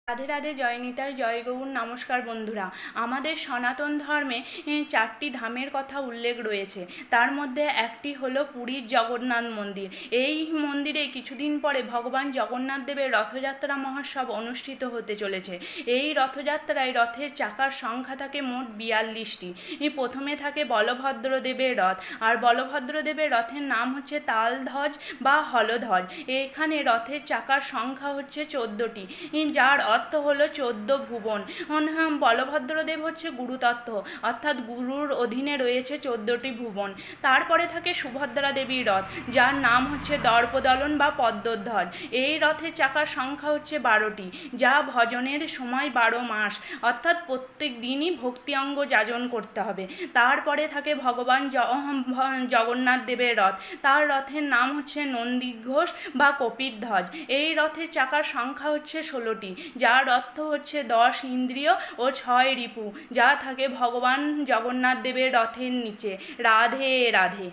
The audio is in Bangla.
রাধে রাধে, জয় নিতাই, জয় গৌর। নমস্কার বন্ধুরা। আমাদের সনাতন ধর্মে চারটি ধামের কথা উল্লেখ রয়েছে। তার মধ্যে একটি হলো পুরীর জগন্নাথ মন্দির। এই মন্দিরে কিছুদিন পরে ভগবান জগন্নাথ দেবের রথযাত্রা মহোৎসব অনুষ্ঠিত হতে চলেছে। এই রথযাত্রায় রথের চাকার সংখ্যা থাকে মোট 42টি। প্রথমে থাকে বলভদ্র দেবের রথ, আর বলভদ্র দেবের রথের নাম হচ্ছে তালধ্বজ বা হলধ্বজ। এখানে রথের চাকার সংখ্যা হচ্ছে 14টি, যার অর্থ হলো 14 ভুবন। বলভদ্রদেব হচ্ছে গুরুতত্ত্ব, অর্থাৎ গুরুর অধীনে রয়েছে 14টি ভুবন। তারপরে থাকে সুভদ্রা দেবীর রথ, যার নাম হচ্ছে দর্পদলন বা পদ্মধ্বজ। এই রথের চাকার সংখ্যা হচ্ছে 12টি, যা ভজনের সময় 12 মাস, অর্থাৎ প্রত্যেক দিনই ভক্তি অঙ্গ যাজন করতে হবে। তারপরে থাকে ভগবান জগন্নাথ দেবের রথ। তার রথের নাম হচ্ছে নন্দীঘোষ বা কপিধ্বজ। এই রথের চাকার সংখ্যা হচ্ছে 16টি, যার অর্থ হচ্ছে 10 ইন্দ্রিয় ও 6 রিপু, যা থাকে ভগবান জগন্নাথ দেবের রথের নিচে। রাধে রাধে।